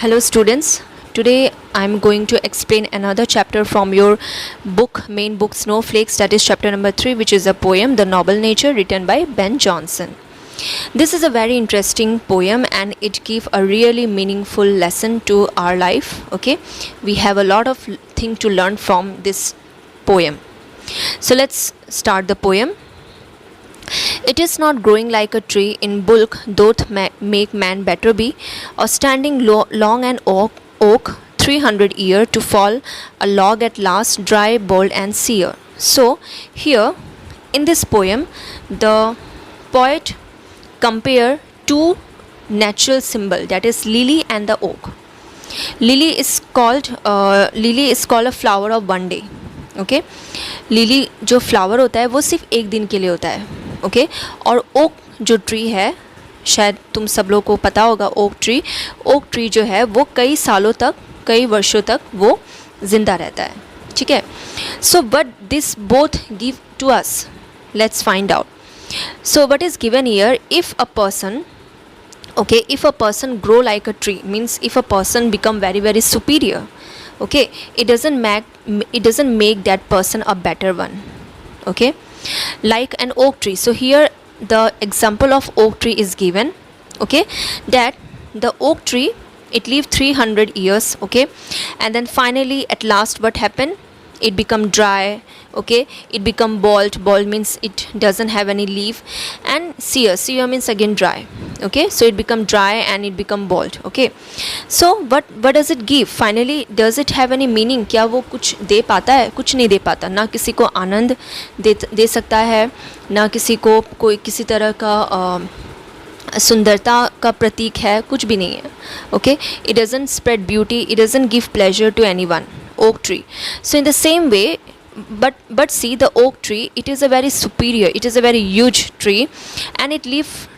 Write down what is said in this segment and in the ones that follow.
Hello students, today I am going to explain another chapter from your main book Snowflakes, that is chapter number 3, which is a poem, The Noble Nature, written by Ben Jonson. This is a very interesting poem and it gives a really meaningful lesson to our life. Okay, we have a lot of thing to learn from this poem. So let's start the poem. It is not growing like a tree in bulk doth make man better be, or standing long an oak 300 year to fall, a log at last dry, bold and sere. So here in this poem the poet compare two natural symbol, that is lily and the oak. Lily is called a flower of one day. Okay lily जो flower होता है वो सिर्फ एक दिन के लिए होता है. ओके और ओक जो ट्री है, शायद तुम सब लोगों को पता होगा, ओक ट्री जो है वो कई सालों तक, कई वर्षों तक वो ज़िंदा रहता है. ठीक है. So but this both give to us, let's find out. So what is given here, if a person grow like a tree, means if a person become very very superior, okay, it doesn't make that person a better one. Okay, like an oak tree. So here the example of oak tree is given. Okay, that the oak tree, it lived 300 years. Okay, and then finally at last what happened, it become dry. Okay, it become bald means it doesn't have any leaf, and sere means again dry. Okay, so it become dry and it become bald. Okay, so what does it give finally? Does it have any meaning? क्या वो कुछ दे पाता है? कुछ नहीं दे पाता. ना किसी को आनंद दे सकता है, ना किसी को कोई किसी तरह का सुंदरता का प्रतीक है, कुछ भी नहीं है. Okay, it doesn't spread beauty, it doesn't give pleasure to anyone. Oak tree. So in the same way, but see the oak tree, it is a very superior, it is a very huge tree and it live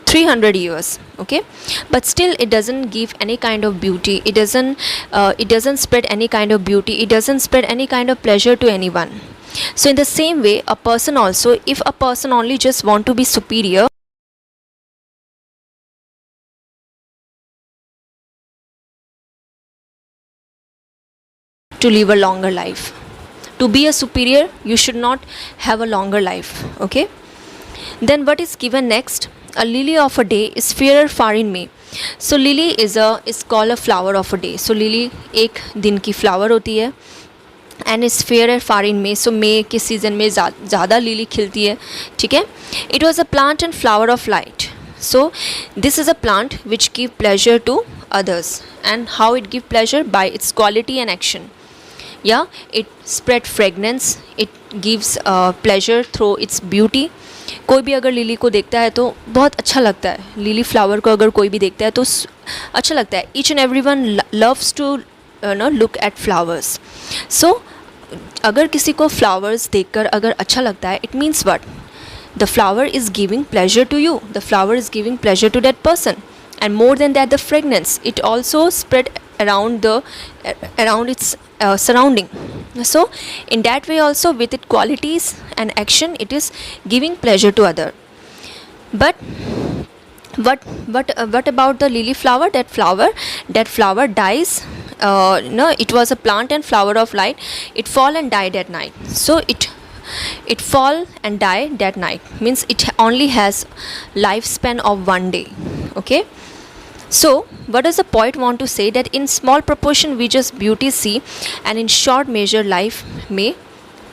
300 years. Okay, but still it doesn't give any kind of beauty, it doesn't spread any kind of beauty, it doesn't spread any kind of pleasure to anyone. So in the same way, a person also, if a person only just want to be superior, to live a longer life, to be a superior, you should not have a longer life. Okay, then what is given next, a lily of a day is fairer far in May. So lily is called a flower of a day. So lily एक दिन की flower होती है and is fairer far in May. So May के season में ज़्यादा lily खिलती है. ठीक है. It was a plant and flower of light. So this is a plant which give pleasure to others, and how it give pleasure? By its quality and action. Yeah, it spread fragrance, it gives pleasure through its beauty. कोई भी अगर lily को देखता है तो बहुत अच्छा लगता है. लिली फ्लावर को अगर कोई भी देखता है तो अच्छा लगता है. Each and every one loves to look at flowers. So अगर किसी को फ्लावर्स देखकर अगर अच्छा लगता है, it means what, the flower is giving pleasure to you, the flower is giving pleasure to that person. And more than that, the fragrance, it also spread around its surrounding. So in that way also, with its qualities and action, it is giving pleasure to other. But what about the lily flower? That flower dies. No, it was a plant and flower of light. It fall and died at night. So it fall and die that night, means it only has lifespan of one day. Okay, so what does the poet want to say? That in small proportion we just beauty see, and in short measure life may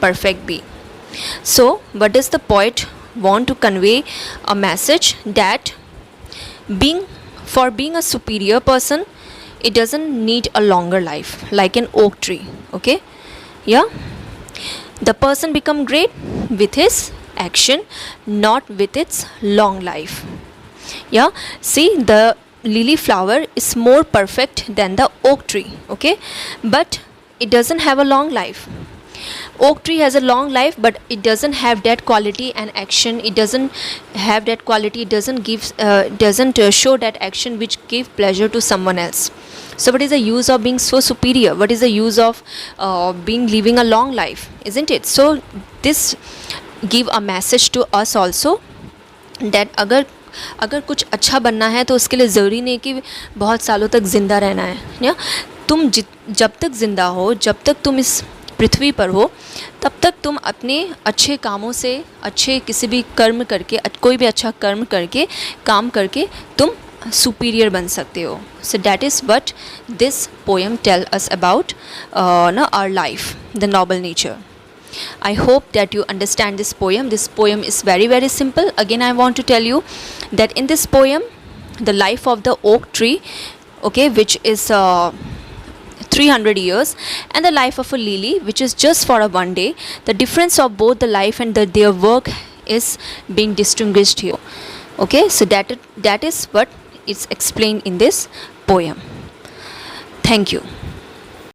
perfect be. So what does the poet want to convey? A message that for being a superior person, it doesn't need a longer life like an oak tree. Okay, yeah, the person become great with his action, not with its long life. Yeah, see, the lily flower is more perfect than the oak tree. Okay, but it doesn't have a long life. Oak tree has a long life, but it doesn't have that quality and action. It doesn't have that quality, it doesn't show that action which give pleasure to someone else. So what is the use of being so superior? What is the use of living a long life, isn't it? So this give a message to us also, that अगर अगर कुछ अच्छा बनना है तो उसके लिए ज़रूरी नहीं कि बहुत सालों तक ज़िंदा रहना है या तुम जब तक ज़िंदा हो, जब तक तुम इस पृथ्वी पर हो, तब तक तुम अपने अच्छे कामों से, अच्छे किसी भी कर्म करके, कोई भी अच्छा कर्म करके, काम करके तुम सुपीरियर बन सकते हो. So that is what this poem tell us about our life, the noble nature. I hope that you understand this poem. This poem is very very simple. Again, I want to tell you that in this poem, the life of the oak tree, okay, which is 300 years, and the life of a lily, which is just for a one day, the difference of both the life and their work is being distinguished here. Okay, so that is what is explained in this poem. Thank you.